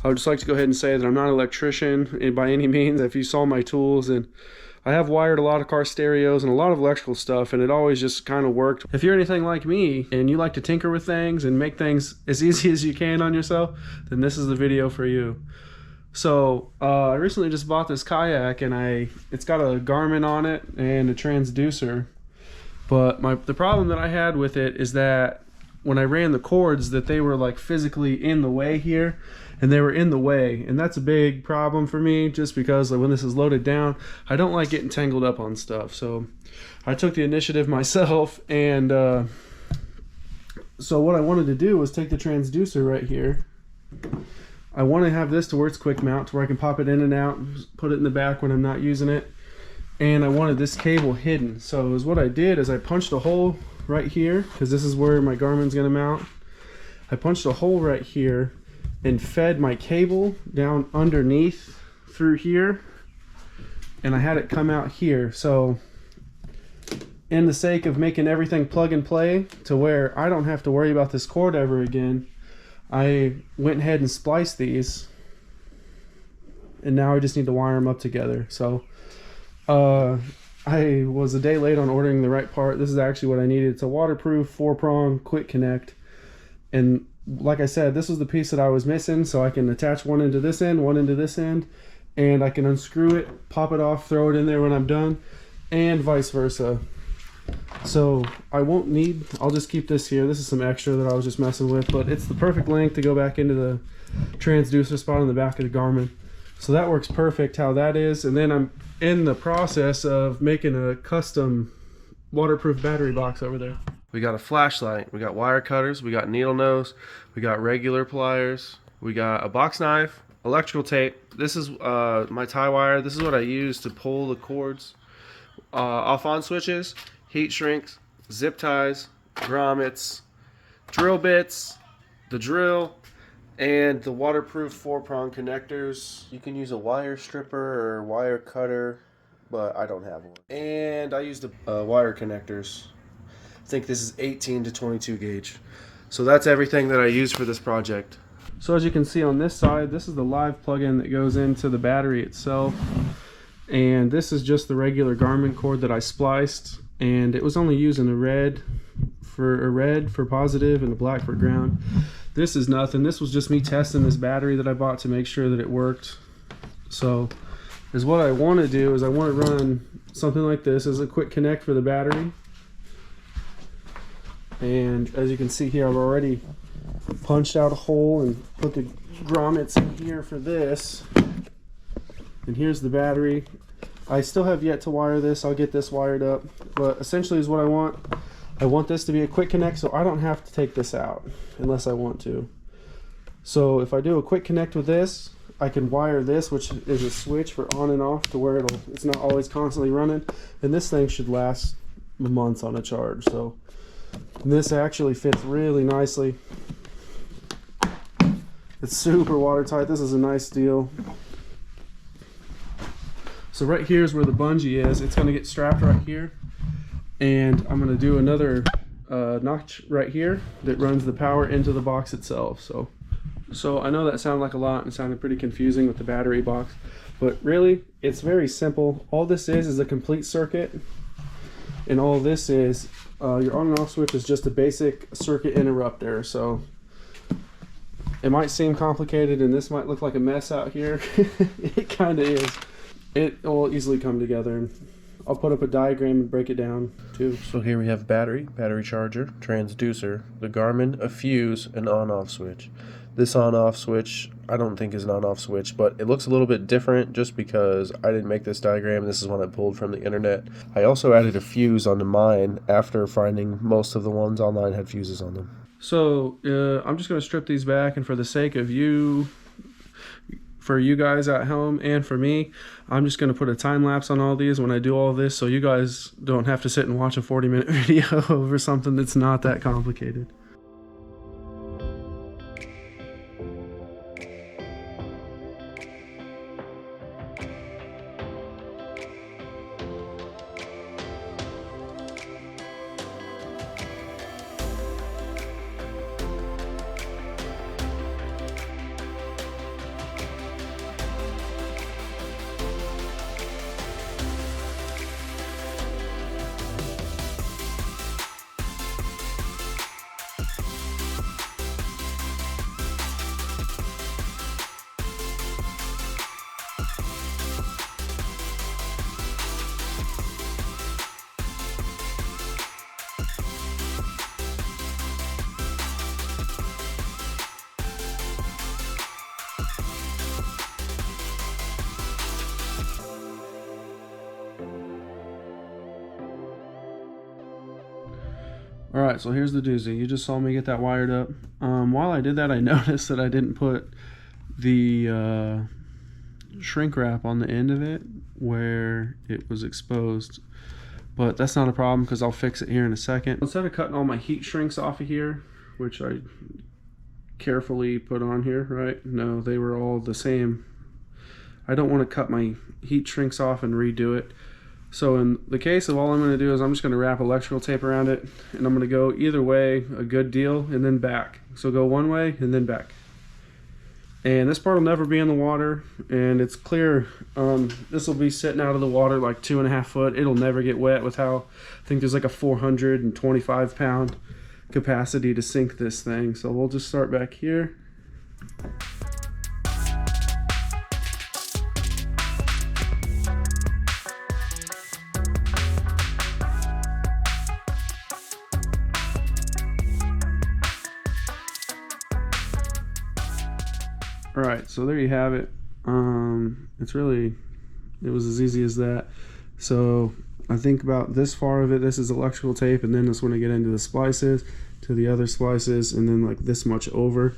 I would just like to go ahead and say that I'm not an electrician by any means. If you saw my tools, and I have wired a lot of car stereos and a lot of electrical stuff, and it always just kind of worked. If you're anything like me and you like to tinker with things and make things as easy as you can on yourself, then this is the video for you. So I recently just bought this kayak, and it's got a Garmin on it and a transducer. But the problem that I had with it is that when I ran the cords, that they were like physically in the way here, and they were in the way, and that's a big problem for me, just because like when this is loaded down, I don't like getting tangled up on stuff. So I took the initiative myself, and so what I wanted to do was take the transducer right here. I want to have this to where it's quick mount, to where I can pop it in and out, put it in the back when I'm not using it. And I wanted this cable hidden. So what I did is I punched a hole right here, because this is where my Garmin's going to mount. I punched a hole right here and fed my cable down underneath through here, and I had it come out here. So in the sake of making everything plug and play to where I don't have to worry about this cord ever again, I went ahead and spliced these, and now I just need to wire them up together. So I was a day late on ordering the right part. This is actually what I needed. It's a waterproof 4-prong quick connect, and like I said, this was the piece that I was missing, so I can attach one into this end, one into this end, and I can unscrew it, pop it off, throw it in there when I'm done, and vice versa. So I'll just keep this here. This is some extra that I was just messing with, but it's the perfect length to go back into the transducer spot on the back of the Garmin. So that works perfect how that is. And then I'm in the process of making a custom waterproof battery box over there. We got a flashlight, we got wire cutters, we got needle nose, we got regular pliers, we got a box knife, electrical tape. This is my tie wire. This is what I use to pull the cords off on switches, heat shrinks, zip ties, grommets, drill bits, the drill, and the waterproof 4-prong connectors. You can use a wire stripper or wire cutter, but I don't have one. And I used the wire connectors. I think this is 18 to 22 gauge. So that's everything that I use for this project. So as you can see on this side, this is the live plug-in that goes into the battery itself. And this is just the regular Garmin cord that I spliced, and it was only using a red for positive and a black for ground. This is nothing. This was just me testing this battery that I bought to make sure that it worked. So what I want to do is I want to run something like this as a quick connect for the battery. And as you can see here, I've already punched out a hole and put the grommets in here for this. And here's the battery. I still have yet to wire this. I'll get this wired up, but essentially is what I want. I want this to be a quick connect, so I don't have to take this out unless I want to. So if I do a quick connect with this, I can wire this, which is a switch for on and off, to where it's not always constantly running. And this thing should last months on a charge. So this actually fits really nicely. It's super watertight. This is a nice deal. So right here is where the bungee is. It's going to get strapped right here. And I'm going to do another notch right here that runs the power into the box itself. So I know that sounded like a lot and sounded pretty confusing with the battery box, but really it's very simple. All this is a complete circuit, and all this is your on and off switch is just a basic circuit interrupter. So it might seem complicated and this might look like a mess out here. It kind of is. It will easily come together, and I'll put up a diagram and break it down too. So here we have battery charger, transducer, the Garmin, a fuse, an on-off switch. This on-off switch I don't think is an on-off switch, but it looks a little bit different just because I didn't make this diagram. This is one I pulled from the internet. I also added a fuse onto mine after finding most of the ones online had fuses on them. So I'm just going to strip these back, and for the sake of you guys at home and for me, I'm just going to put a time lapse on all these when I do all this, so you guys don't have to sit and watch a 40-minute video over something that's not that complicated. All right, so here's the doozy. You just saw me get that wired up. While I did that, I noticed that I didn't put the shrink wrap on the end of it where it was exposed, but that's not a problem because I'll fix it here in a second. Instead of cutting all my heat shrinks off of here, which I carefully put on here, right? No, they were all the same. I don't want to cut my heat shrinks off and redo it. So in the case of all I'm going to do is I'm just going to wrap electrical tape around it, and I'm going to go either way a good deal and then back. So go one way and then back. And this part will never be in the water, and it's clear. This will be sitting out of the water like 2.5 foot. It'll never get wet with how, I think there's like a 425 pound capacity to sink this thing. So we'll just start back here. All right, so there you have it. It was as easy as that. So I think about this far of it, this is electrical tape, and then that's when I get into the splices to the other splices, and then like this much over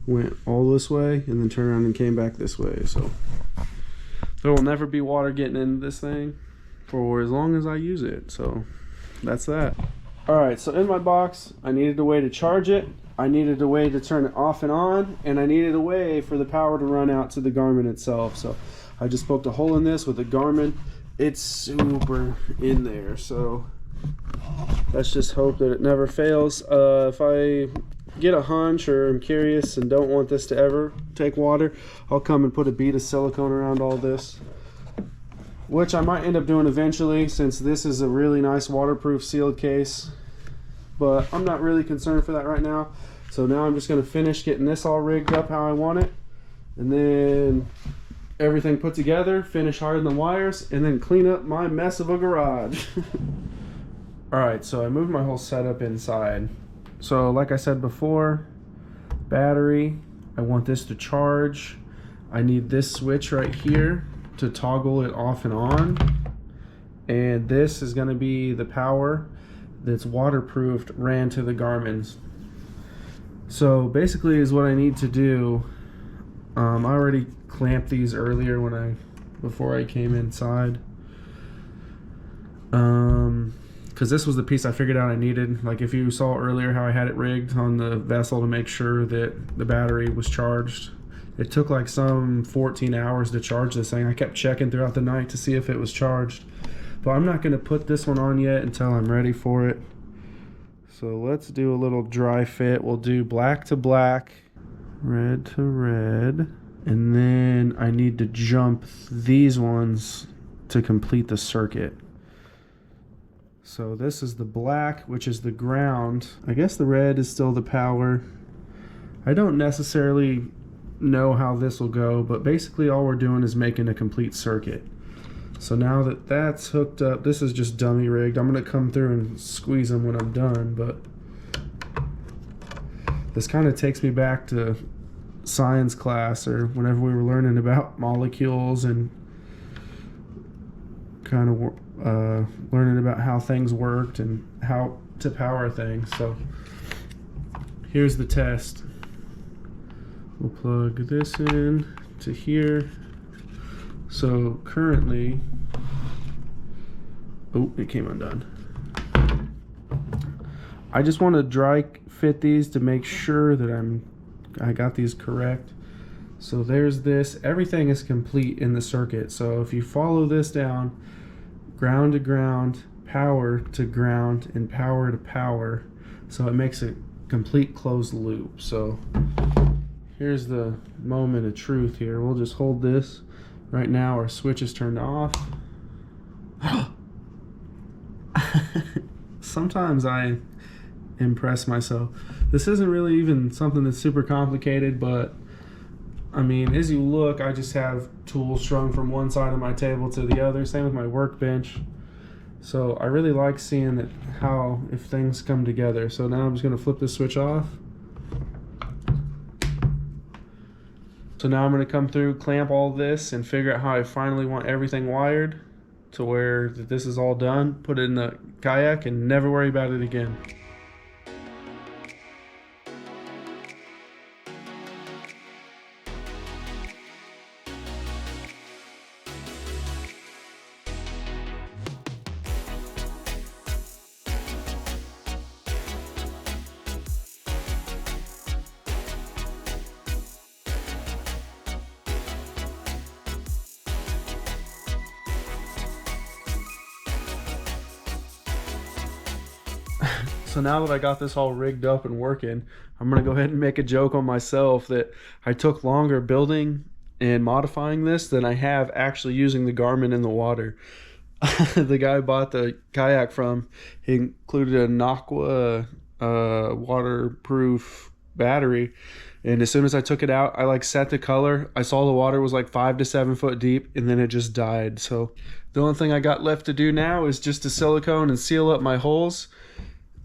went all this way and then turned around and came back this way. So there will never be water getting into this thing for as long as I use it. So that's that. All right, so in my box, I needed a way to charge it. I needed a way to turn it off and on, and I needed a way for the power to run out to the Garmin itself. So I just poked a hole in this with a Garmin. It's super in there, so let's just hope that it never fails. If I get a hunch or I'm curious and don't want this to ever take water, I'll come and put a bead of silicone around all this, which I might end up doing eventually since this is a really nice waterproof sealed case. But I'm not really concerned for that right now. So now I'm just going to finish getting this all rigged up how I want it, and then everything put together, finish hardening the wires, and then clean up my mess of a garage. Alright, so I moved my whole setup inside. So like I said before, battery, I want this to charge. I need this switch right here to toggle it off and on. And this is going to be the power that's waterproofed, ran to the Garmin's. So basically is what I need to do. I already clamped these earlier before I came inside. Because this was the piece I figured out I needed. Like if you saw earlier how I had it rigged on the vessel to make sure that the battery was charged. It took like some 14 hours to charge this thing. I kept checking throughout the night to see if it was charged. But I'm not going to put this one on yet until I'm ready for it. So let's do a little dry fit. We'll do black to black, red to red, and then I need to jump these ones to complete the circuit. So this is the black, which is the ground. I guess the red is still the power. I don't necessarily know how this will go, but basically all we're doing is making a complete circuit. So now that that's hooked up, this is just dummy rigged. I'm going to come through and squeeze them when I'm done, but this kind of takes me back to science class or whenever we were learning about molecules and kind of learning about how things worked and how to power things. So here's the test. We'll plug this in to here. So currently, oh, it came undone. I just want to dry fit these to make sure that I got these correct. So there's this. Everything is complete in the circuit. So if you follow this down, ground to ground, power to ground, and power to power, so it makes a complete closed loop. So here's the moment of truth here. We'll just hold this. Right now our switch is turned off. Sometimes I impress myself. This isn't really even something that's super complicated, but I mean, as you look, I just have tools strung from one side of my table to the other. Same with my workbench. So I really like seeing that if things come together. So now I'm just going to flip this switch off. So now I'm going to come through, clamp all this, and figure out how I finally want everything wired to where this is all done, put it in the kayak, and never worry about it again. So now that I got this all rigged up and working, I'm gonna go ahead and make a joke on myself that I took longer building and modifying this than I have actually using the Garmin in the water. The guy I bought the kayak from, he included an aqua waterproof battery, and as soon as I took it out, I like set the color. I saw the water was like 5 to 7 foot deep, and then it just died. So the only thing I got left to do now is just to silicone and seal up my holes,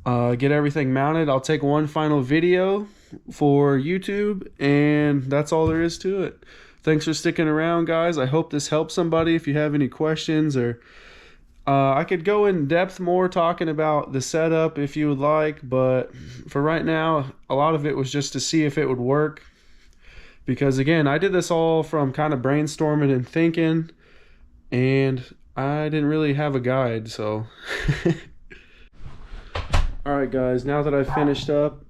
get everything mounted. I'll take one final video for YouTube, and that's all there is to it. Thanks for sticking around, guys. I hope this helps somebody. If you have any questions, or I could go in depth more talking about the setup if you would like, but for right now, a lot of it was just to see if it would work. Because again, I did this all from kind of brainstorming and thinking, and I didn't really have a guide, so. Alright guys, now that I've finished up,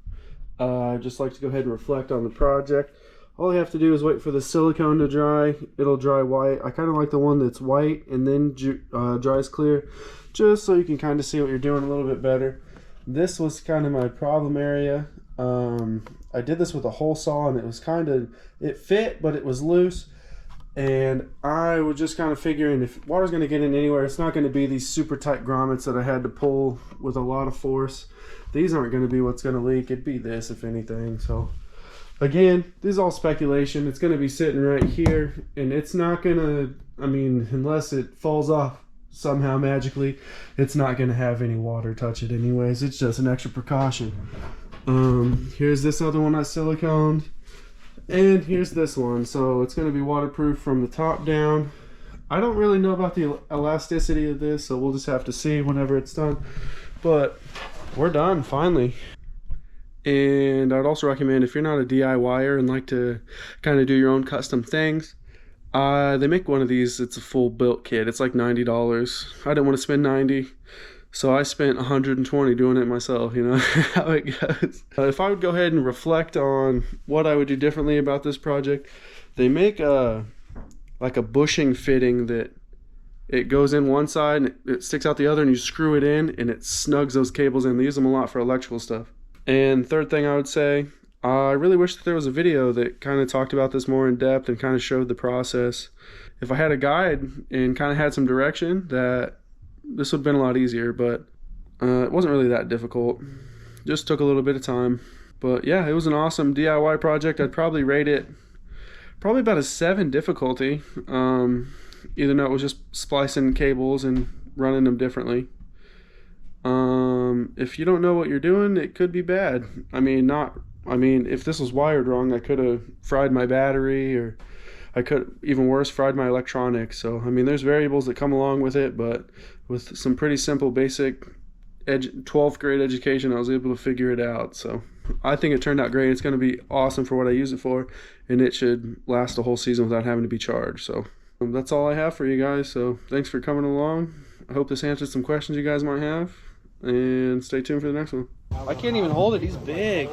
I'd just like to go ahead and reflect on the project. All you have to do is wait for the silicone to dry. It'll dry white. I kind of like the one that's white and then dries clear, just so you can kind of see what you're doing a little bit better. This was kind of my problem area. I did this with a hole saw, and it was kind of, it fit, but it was loose. And I was just kind of figuring, if water's going to get in anywhere, it's not going to be these super tight grommets that I had to pull with a lot of force. These aren't going to be what's going to leak. It'd be this, if anything. So again, this is all speculation. It's going to be sitting right here, and it's not going to, I mean, unless it falls off somehow magically, it's not going to have any water touch it anyways. It's just an extra precaution. Here's this other one I siliconed, and here's this one. So it's going to be waterproof from the top down. I don't really know about the elasticity of this, so we'll just have to see whenever it's done. But we're done finally. And I'd also recommend, if you're not a DIYer and like to kind of do your own custom things, they make one of these. It's a full built kit. It's like $90. I didn't want to spend $90, so I spent $120 doing it myself. You know how it goes. If I would go ahead and reflect on what I would do differently about this project, they make like a bushing fitting that it goes in one side and it sticks out the other, and you screw it in and it snugs those cables in. They use them a lot for electrical stuff. And third thing I would say, I really wish that there was a video that kind of talked about this more in depth and kind of showed the process. If I had a guide and kind of had some direction, that this would have been a lot easier, but it wasn't really that difficult. Just took a little bit of time. But yeah, it was an awesome DIY project. I'd probably rate it probably about a 7 difficulty. Even though it was just splicing cables and running them differently. If you don't know what you're doing, it could be bad. I mean, if this was wired wrong, I could have fried my battery, or I could, even worse, fried my electronics. So I mean, there's variables that come along with it, but with some pretty simple basic 12th grade education, I was able to figure it out. So I think it turned out great. It's going to be awesome for what I use it for, and it should last the whole season without having to be charged. So that's all I have for you guys. So thanks for coming along. I hope this answered some questions you guys might have, and stay tuned for the next one. I can't even hold it. He's big.